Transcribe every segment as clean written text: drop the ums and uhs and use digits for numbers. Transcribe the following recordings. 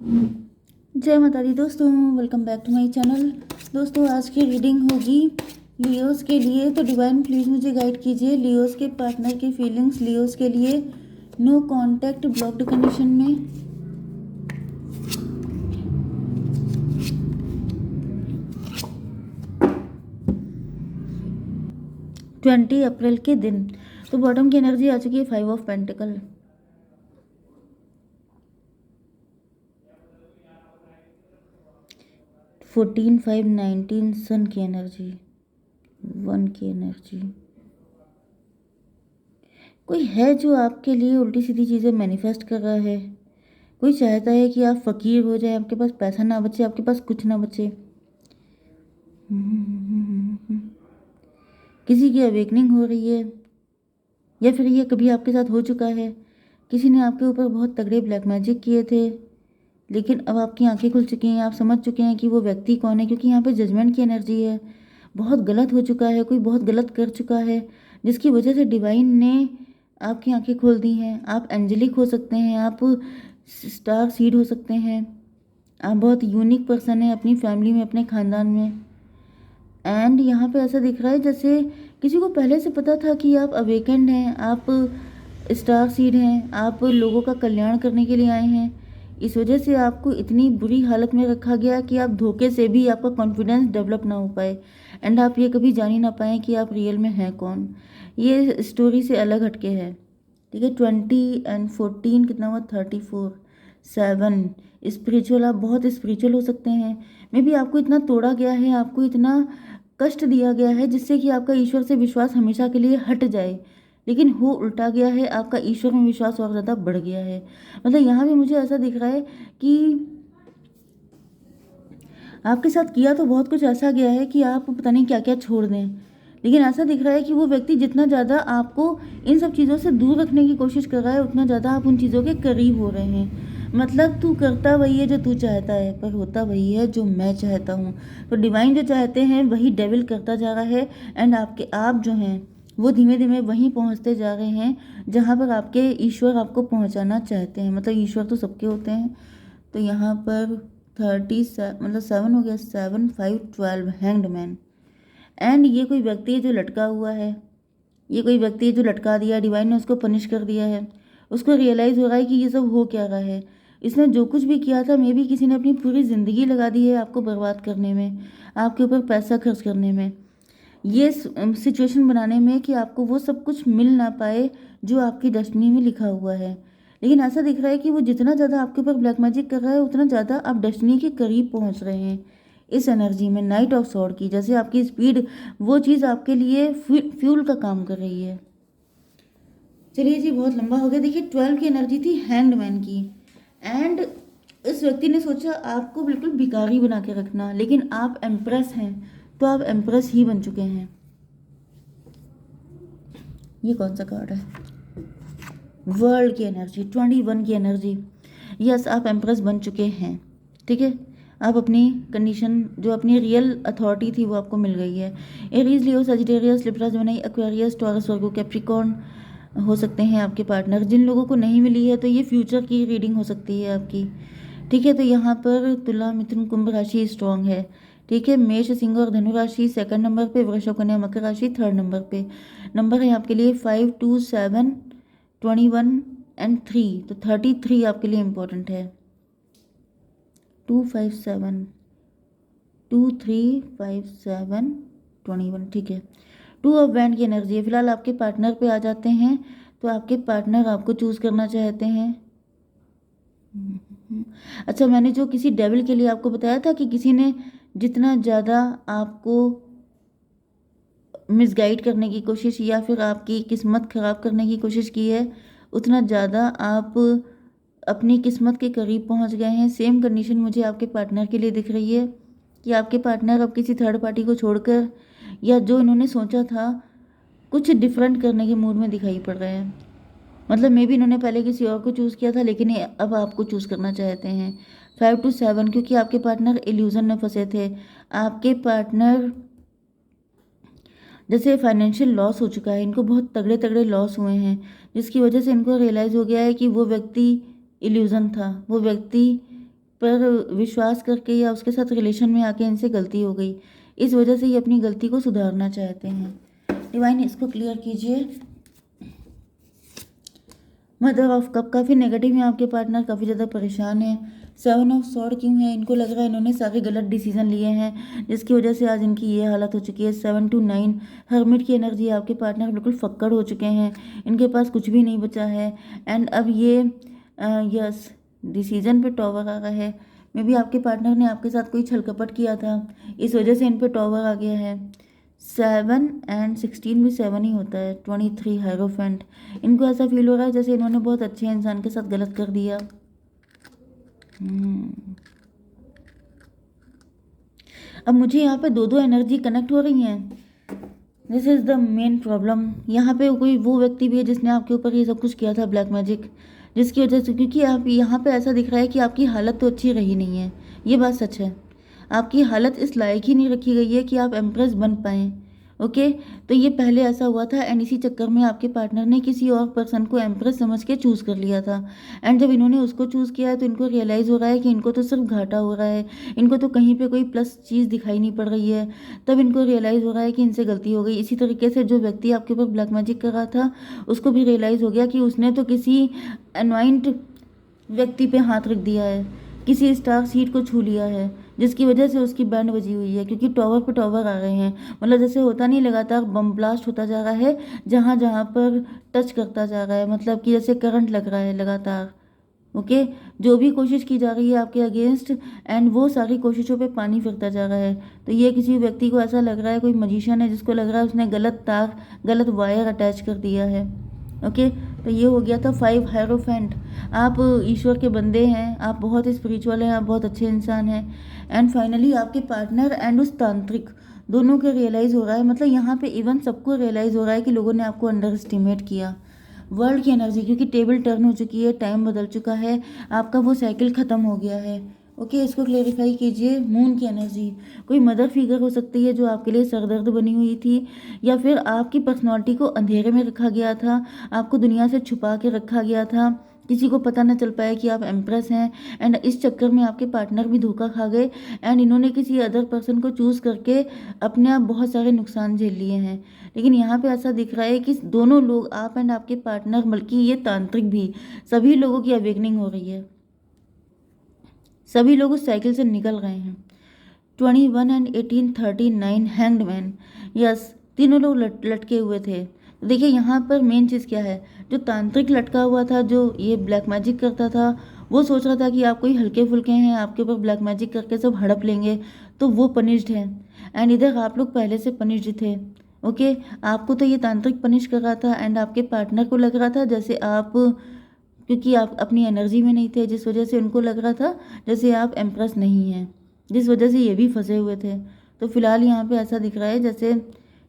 जय माता दी दोस्तों, welcome back to my channel. दोस्तों आज की रीडिंग होगी लियोस के लिए। तो डिवाइन प्लीज़ मुझे गाइड कीजिए लियोस के पार्टनर की फीलिंग्स लियोस के लिए। नो कांटेक्ट ब्लॉक्ड कंडीशन में। 20 अप्रैल के दिन। तो बॉटम की एनर्जी आ चुकी है 5 ऑफ पेंटिकल। 14 5 19 सन की एनर्जी, 1 की एनर्जी। कोई है जो आपके लिए उल्टी सीधी चीज़ें मैनिफेस्ट कर रहा है। कोई चाहता है कि आप फकीर हो जाए, आपके पास पैसा ना बचे, आपके पास कुछ ना बचे। किसी की अवेकनिंग हो रही है, या फिर ये कभी आपके साथ हो चुका है। किसी ने आपके ऊपर बहुत तगड़े ब्लैक मैजिक किए थे, लेकिन अब आपकी आंखें खुल चुकी हैं, आप समझ चुके हैं कि वो व्यक्ति कौन है, क्योंकि यहाँ पे जजमेंट की एनर्जी है। बहुत गलत हो चुका है, कोई बहुत गलत कर चुका है, जिसकी वजह से डिवाइन ने आपकी आंखें खोल दी हैं। आप एंजेलिक हो सकते हैं, आप स्टार सीड हो सकते हैं, आप बहुत यूनिक पर्सन हैं अपनी फैमिली में, अपने ख़ानदान में। एंड यहाँ पे ऐसा दिख रहा है जैसे किसी को पहले से पता था कि आप अवेकेंड हैं, आप स्टार सीड हैं, आप लोगों का कल्याण करने के लिए आए हैं। इस वजह से आपको इतनी बुरी हालत में रखा गया कि आप धोखे से भी आपका कॉन्फिडेंस डेवलप ना हो पाए, एंड आप ये कभी जान ही ना पाए कि आप रियल में हैं कौन। ये स्टोरी से अलग हटके है। ठीक है, 20 एंड 14 कितना हुआ, 34, 7। स्पिरिचुअल, आप बहुत स्पिरिचुअल हो सकते हैं। मे बी आपको इतना तोड़ा गया है, आपको इतना कष्ट दिया गया है जिससे कि आपका ईश्वर से विश्वास हमेशा के लिए हट जाए, लेकिन हो उल्टा गया है, आपका ईश्वर में विश्वास और ज़्यादा बढ़ गया है। मतलब यहाँ भी मुझे ऐसा दिख रहा है कि आपके साथ किया तो बहुत कुछ ऐसा गया है कि आप पता नहीं क्या क्या छोड़ दें, लेकिन ऐसा दिख रहा है कि वो व्यक्ति जितना ज़्यादा आपको इन सब चीज़ों से दूर रखने की कोशिश कर रहा है, उतना ज़्यादा आप उन चीज़ों के करीब हो रहे हैं। मतलब तू करता वही है जो तू चाहता है, पर होता वही है जो मैं चाहता हूँ। तो डिवाइन जो चाहते हैं वही डेविल करता जा रहा है, एंड आप जो हैं वो धीमे धीमे वहीं पहुँचते जा रहे हैं जहाँ पर आपके ईश्वर आपको पहुँचाना चाहते हैं। मतलब ईश्वर तो सबके होते हैं। तो यहाँ पर 30 मतलब 7 हो गया, 7 5 12 हैंग्ड मैन। एंड ये कोई व्यक्ति है जो लटका हुआ है, ये कोई व्यक्ति है जो लटका दिया, डिवाइन ने उसको पनिश कर दिया है। उसको रियलाइज़ हो रहा है कि ये सब हो क्या रहा है। इसने जो कुछ भी किया था, मे बी किसी ने अपनी पूरी ज़िंदगी लगा दी है आपको बर्बाद करने में, आपके ऊपर पैसा खर्च करने में, ये सिचुएशन बनाने में कि आपको वो सब कुछ मिल ना पाए जो आपकी डेस्टिनी में लिखा हुआ है। लेकिन ऐसा दिख रहा है कि वो जितना ज़्यादा आपके ऊपर ब्लैक मैजिक कर रहा है, उतना ज़्यादा आप डेस्टिनी के करीब पहुंच रहे हैं। इस एनर्जी में नाइट ऑफ सॉर्ड की जैसे आपकी स्पीड, वो चीज़ आपके लिए फ्यूल का काम कर रही है। चलिए जी, बहुत लंबा हो गया। देखिए 12 की एनर्जी थी हैंग्ड मैन की, एंड इस व्यक्ति ने सोचा आपको बिल्कुल भिखारी बना के रखना, लेकिन आप एम्प्रेस हैं, तो आप एम्प्रेस ही बन चुके हैं। ये कौन सा कार्ड है, वर्ल्ड की एनर्जी, 21 की एनर्जी। यस, आप एम्प्रेस बन चुके हैं। ठीक है, आप अपनी कंडीशन, जो अपनी रियल अथॉरिटी थी वो आपको मिल गई है। Aries, Leo, Sagittarius, Libra, Gemini, Aquarius, Taurus, Virgo, Capricorn हो सकते हैं आपके पार्टनर। जिन लोगों को नहीं मिली है तो ये फ्यूचर की रीडिंग हो सकती है आपकी। ठीक है, तो यहाँ पर तुला, मिथुन, कुंभ राशि स्ट्रॉन्ग है। ठीक है, मेष, सिंह और धनु राशि सेकंड नंबर पे, वृषभ, कन्या, मकर राशि थर्ड नंबर पे। नंबर है आपके लिए 5 2 7 21 एंड 3। तो 33 आपके लिए इम्पोर्टेंट है। 2 5 7 2 3 5 7 21। ठीक है, 2 ऑफ बैंड की एनर्जी है। फिलहाल आपके पार्टनर पे आ जाते हैं। तो आपके पार्टनर आपको चूज करना चाहते हैं। अच्छा, मैंने जो किसी डेविल के लिए आपको बताया था कि किसी ने जितना ज़्यादा आपको मिसगाइड करने की कोशिश या फिर आपकी किस्मत ख़राब करने की कोशिश की है, उतना ज़्यादा आप अपनी किस्मत के करीब पहुंच गए हैं। सेम कंडीशन मुझे आपके पार्टनर के लिए दिख रही है कि आपके पार्टनर अब किसी थर्ड पार्टी को छोड़कर, या जो इन्होंने सोचा था, कुछ डिफरेंट करने के मूड में दिखाई पड़ रहे हैं। मतलब मे बी इन्होंने पहले किसी और को चूज़ किया था, लेकिन ये अब आपको चूज़ करना चाहते हैं। 5 2 7, क्योंकि आपके पार्टनर इल्यूजन में फंसे थे। आपके पार्टनर जैसे फाइनेंशियल लॉस हो चुका है, इनको बहुत तगड़े तगड़े लॉस हुए हैं, जिसकी वजह से इनको रियलाइज़ हो गया है कि वो व्यक्ति इल्यूज़न था, वो व्यक्ति पर विश्वास करके या उसके साथ रिलेशन में आके इनसे गलती हो गई, इस वजह से ये अपनी गलती को सुधारना चाहते हैं। डिवाइन इसको क्लियर कीजिए। मदर ऑफ कप काफ़ी नेगेटिव है, आपके पार्टनर काफ़ी ज़्यादा परेशान है। 7 ऑफ सॉर्ड क्यों है? इनको लग रहा है इन्होंने सारे गलत डिसीजन लिए हैं जिसकी वजह से आज इनकी ये हालत हो चुकी है। 7 to 9 हर्मिट की एनर्जी है, आपके पार्टनर बिल्कुल फक्कड़ हो चुके हैं, इनके पास कुछ भी नहीं बचा है। एंड अब ये यस डिसीजन पे टॉवर आ रहा है। मे बी आपके पार्टनर ने आपके साथ कोई छल कपट किया था, इस वजह से इन पे टॉवर आ गया है। 7 एंड 16 भी 7 ही होता है। 23 हायरोफेंट, इनको ऐसा फील हो रहा है जैसे इन्होंने बहुत अच्छे इंसान के साथ गलत कर दिया। अब मुझे यहाँ पे दो एनर्जी कनेक्ट हो रही हैं। This is the main problem. यहाँ पे कोई वो व्यक्ति भी है जिसने आपके ऊपर ये सब कुछ किया था, ब्लैक मैजिक, जिसकी वजह से, क्योंकि आप यहाँ पे ऐसा दिख रहा है कि आपकी हालत तो अच्छी रही नहीं है, ये बात सच है। आपकी हालत इस लायक ही नहीं रखी गई है कि आप एम्प्रेस बन पाएँ। ओके, तो ये पहले ऐसा हुआ था एंड इसी चक्कर में आपके पार्टनर ने किसी और पर्सन को एम्प्रेस समझ के चूज़ कर लिया था। एंड जब इन्होंने उसको चूज़ किया है तो इनको रियलाइज़ हो रहा है कि इनको तो सिर्फ घाटा हो रहा है, इनको तो कहीं पे कोई प्लस चीज़ दिखाई नहीं पड़ रही है। तब इनको रियलाइज़ हो रहा है कि इनसे गलती हो गई। इसी तरीके से जो व्यक्ति आपके ऊपर ब्लैक मैजिक कर रहा था उसको भी रियलाइज़ हो गया कि उसने तो किसी अनवाइंड व्यक्ति पे हाथ रख दिया है, किसी स्टार सीट को छू लिया है, जिसकी वजह से उसकी बैंड बजी हुई है। क्योंकि टॉवर पे टॉवर आ रहे हैं, मतलब जैसे होता नहीं, लगातार बम ब्लास्ट होता जा रहा है, जहाँ जहाँ पर टच करता जा रहा है, मतलब कि जैसे करंट लग रहा है लगातार। ओके, जो भी कोशिश की जा रही है आपके अगेंस्ट, एंड वो सारी कोशिशों पे पानी फिरता जा रहा है। तो ये किसी व्यक्ति को ऐसा लग रहा है, कोई मजिशियन है जिसको लग रहा है उसने गलत तार, गलत वायर अटैच कर दिया है। ओके, तो ये हो गया था 5 हायरोफेंट। आप ईश्वर के बंदे हैं, आप बहुत स्पिरिचुअल हैं, आप बहुत अच्छे इंसान हैं। एंड फाइनली आपके पार्टनर एंड उस तांत्रिक दोनों को रियलाइज़ हो रहा है, मतलब यहाँ पे इवन सबको रियलाइज़ हो रहा है कि लोगों ने आपको अंडर एस्टिमेट किया। वर्ल्ड की एनर्जी, क्योंकि टेबल टर्न हो चुकी है, टाइम बदल चुका है, आपका वो साइकिल ख़त्म हो गया है। ओके, इसको क्लेरिफाई कीजिए। मून की एनर्जी, कोई मदर फिगर हो सकती है जो आपके लिए सरदर्द बनी हुई थी, या फिर आपकी पर्सनालिटी को अंधेरे में रखा गया था, आपको दुनिया से छुपा के रखा गया था, किसी को पता न चल पाया कि आप एम्प्रेस हैं। एंड इस चक्कर में आपके पार्टनर भी धोखा खा गए एंड इन्होंने किसी अदर पर्सन को चूज़ करके अपने आप बहुत सारे नुकसान झेल लिए हैं। लेकिन यहाँ पे ऐसा दिख रहा है कि दोनों लोग, आप एंड आपके पार्टनर, बल्कि ये तांत्रिक भी, सभी लोगों की अवेकनिंग हो रही है, सभी लोग उस साइकिल से निकल गए हैं। 21 एंड 18 39 हैंग्ड मैन, यस, तीनों लोग लटके हुए थे। तो देखिए यहाँ पर मेन चीज़ क्या है, जो तांत्रिक लटका हुआ था, जो ये ब्लैक मैजिक करता था, वो सोच रहा था कि आप कोई हल्के फुल्के हैं, आपके ऊपर ब्लैक मैजिक करके सब हड़प लेंगे, तो वो पनिश्ड है। एंड इधर आप लोग पहले से पनिश्ड थे। ओके, आपको तो ये तांत्रिक पनिश कर रहा था एंड आपके पार्टनर को लग रहा था जैसे आप, क्योंकि आप अपनी एनर्जी में नहीं थे, जिस वजह से उनको लग रहा था जैसे आप एम्प्रेस नहीं हैं, जिस वजह से ये भी फंसे हुए थे। तो फिलहाल यहाँ पे ऐसा दिख रहा है जैसे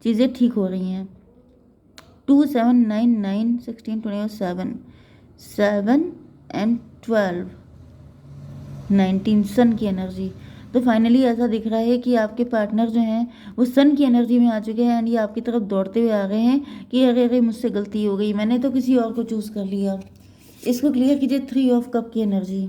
चीज़ें ठीक हो रही हैं। 2 7 9 9 16 27 7 एंड 12 19 सन की एनर्जी। तो फाइनली ऐसा दिख रहा है कि आपके पार्टनर जो हैं वो सन की एनर्जी में आ चुके हैं एंड ये आपकी तरफ दौड़ते हुए आ गए हैं कि अरे अरे मुझसे गलती हो गई, मैंने तो किसी और को चूज़ कर लिया। इसको क्लियर कीजिए। 3 ऑफ कप की एनर्जी,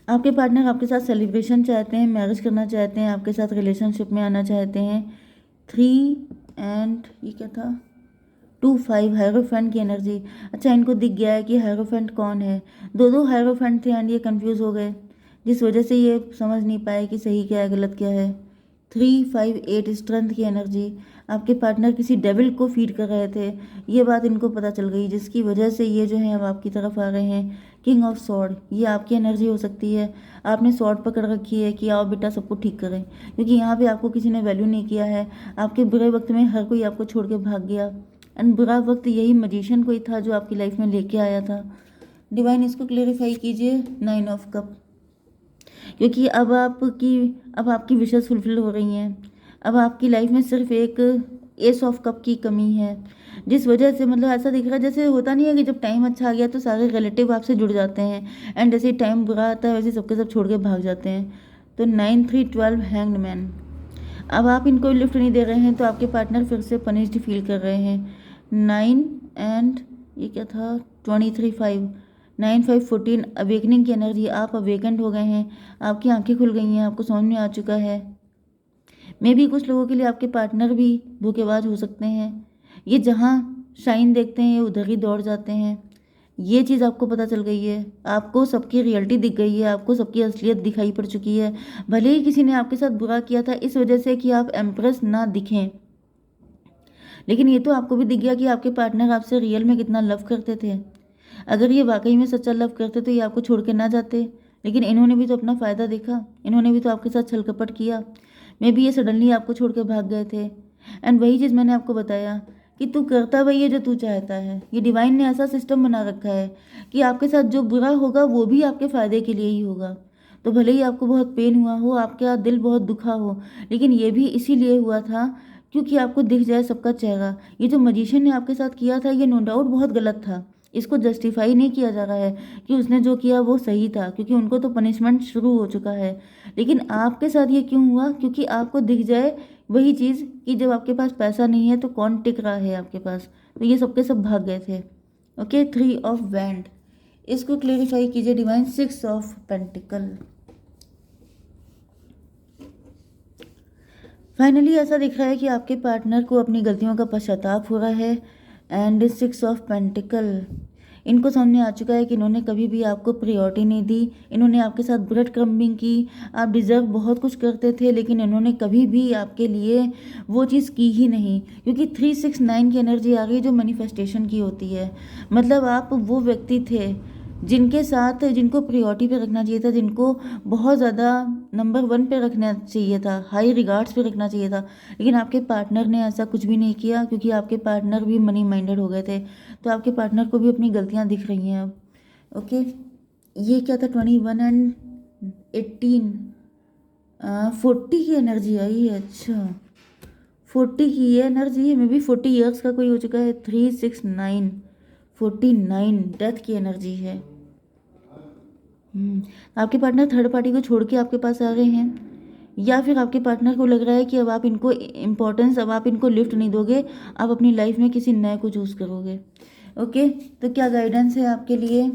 आपके पार्टनर आपके साथ सेलिब्रेशन चाहते हैं, मैरिज करना चाहते हैं, आपके साथ रिलेशनशिप में आना चाहते हैं। 3 एंड ये क्या था, 2 5 हायरोफेंट की एनर्जी। अच्छा, इनको दिख गया है कि हायरोफेंट कौन है। दो हायरोफेंट थे एंड ये कंफ्यूज हो गए, जिस वजह से ये समझ नहीं पाए कि सही क्या है गलत क्या है। 3 5 8 स्ट्रेंथ की एनर्जी, आपके पार्टनर किसी डेविल को फीड कर रहे थे, ये बात इनको पता चल गई, जिसकी वजह से ये जो है अब आपकी तरफ आ रहे हैं। किंग ऑफ सॉर्ड, ये आपकी एनर्जी हो सकती है, आपने सॉर्ड पकड़ रखी है कि आओ बेटा सबको ठीक करें, क्योंकि यहाँ पे आपको किसी ने वैल्यू नहीं किया है। आपके बुरे वक्त में हर कोई आपको छोड़ के भाग गया एंड बुरा वक्त यही मजिशियन कोई था जो आपकी लाइफ में लेके आया था। डिवाइन इसको क्लेरिफाई कीजिए। 9 ऑफ कप, क्योंकि अब आपकी विशेष फुलफिल हो रही हैं। अब आपकी लाइफ में सिर्फ एक एस ऑफ कप की कमी है, जिस वजह से मतलब ऐसा दिख रहा है जैसे होता नहीं है कि जब टाइम अच्छा आ गया तो सारे रिलेटिव आपसे जुड़ जाते हैं एंड जैसे टाइम बुरा आता है वैसे सबके सब छोड़ के भाग जाते हैं। तो 9 3 12 हैंग्ड मैन, अब आप इनको लिफ्ट नहीं दे रहे हैं तो आपके पार्टनर फिर से पनिश्ड फील कर रहे हैं। 9 एंड ये क्या था, 23 5 9/5/14 अवेकनिंग की एनर्जी, आप अवेकेंड हो गए हैं, आपकी आंखें खुल गई हैं, आपको समझ में आ चुका है। मे भी कुछ लोगों के लिए आपके पार्टनर भी धोखेबाज हो सकते हैं। ये जहाँ शाइन देखते हैं उधर ही दौड़ जाते हैं। ये चीज़ आपको पता चल गई है, आपको सबकी रियलिटी दिख गई है, आपको सबकी असलियत दिखाई पड़ चुकी है। भले ही किसी ने आपके साथ बुरा किया था इस वजह से कि आप एम्प्रेस ना दिखें, लेकिन ये तो आपको भी दिख गया कि आपके पार्टनर आपसे रियल में कितना लव करते थे। अगर ये वाकई में सच्चा लव करते तो ये आपको छोड़ के ना जाते, लेकिन इन्होंने भी तो अपना फ़ायदा देखा, इन्होंने भी तो आपके साथ छल कपट किया। मे बी ये सडनली आपको छोड़ के भाग गए थे। एंड वही चीज़ मैंने आपको बताया कि तू करता वही है जो तू चाहता है। ये डिवाइन ने ऐसा सिस्टम बना रखा है कि आपके साथ जो बुरा होगा वो भी आपके फ़ायदे के लिए ही होगा। तो भले ही आपको बहुत पेन हुआ हो, आपका दिल बहुत दुखा हो, लेकिन ये भी इसीलिए हुआ था क्योंकि आपको दिख जाए सबका चेहरा। ये जो मजिशियन ने आपके साथ किया था ये नो डाउट बहुत गलत था, इसको जस्टिफाई नहीं किया जा रहा है कि उसने जो किया वो सही था, क्योंकि उनको तो पनिशमेंट शुरू हो चुका है। लेकिन आपके साथ ये क्यों हुआ? क्योंकि आपको दिख जाए वही चीज़ कि जब आपके पास पैसा नहीं है तो कौन टिक रहा है आपके पास, तो ये सबके सब भाग गए थे। ओके, 3 ऑफ वैंड, इसको क्लेरिफाई कीजिए डिवाइन। 6 ऑफ पेंटिकल, फाइनली ऐसा दिख रहा है कि आपके पार्टनर को अपनी गलतियों का पश्चाताप हो रहा है। एंड 6 ऑफ पेंटिकल, इनको समझ में आ चुका है कि इन्होंने कभी भी आपको प्रायोरिटी नहीं दी, इन्होंने आपके साथ ब्रेड क्रम्बिंग की। आप डिज़र्व बहुत कुछ करते थे लेकिन इन्होंने कभी भी आपके लिए वो चीज़ की ही नहीं, क्योंकि 3 6 9 की एनर्जी आ गई जो मैनिफेस्टेशन की होती है। मतलब आप वो व्यक्ति थे जिनके साथ, जिनको प्रायोरिटी पे रखना चाहिए था, जिनको बहुत ज़्यादा नंबर 1 पे रखना चाहिए था, हाई रिगार्ड्स पे रखना चाहिए था, लेकिन आपके पार्टनर ने ऐसा कुछ भी नहीं किया क्योंकि आपके पार्टनर भी मनी माइंडेड हो गए थे। तो आपके पार्टनर को भी अपनी गलतियां दिख रही हैं अब। ओके, ये क्या था? 21 एंड 18, 40 की एनर्जी आई है। अच्छा, 40 की ये एनर्जी है, मे बी 40 ईयर्स का कोई हो चुका है। 3 6 9, 49 डेथ की एनर्जी है। आपके पार्टनर थर्ड पार्टी को छोड़ के आपके पास आ रहे हैं, या फिर आपके पार्टनर को लग रहा है कि अब आप इनको इम्पोर्टेंस, अब आप इनको लिफ्ट नहीं दोगे, आप अपनी लाइफ में किसी नए को चूज़ करोगे। ओके, तो क्या गाइडेंस है आपके लिए?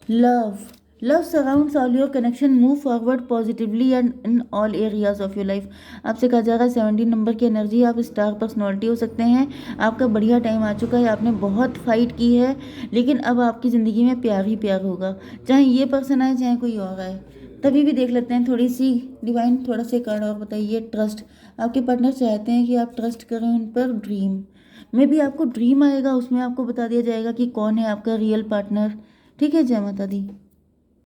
Love, love surrounds all your connection, move forward positively and in all areas of your life. आपसे कहा जा रहा है 17 नंबर की एनर्जी, आप स्टार पर्सनैलिटी हो सकते हैं। आपका बढ़िया टाइम आ चुका है, आपने बहुत फाइट की है, लेकिन अब आपकी ज़िंदगी में प्यार ही प्यार होगा, चाहे ये पर्सन आए चाहे कोई और आए। तभी भी देख लेते हैं थोड़ी सी डिवाइन, थोड़ा सा कार्ड और बताइए। ट्रस्ट, आपके पार्टनर चाहते हैं कि आप ट्रस्ट करें उन पर। ड्रीम, मे बी आपको ड्रीम आएगा, उसमें आपको बता दिया जाएगा कि कौन है आपका रियल पार्टनर। ठीक है, जय माता दी।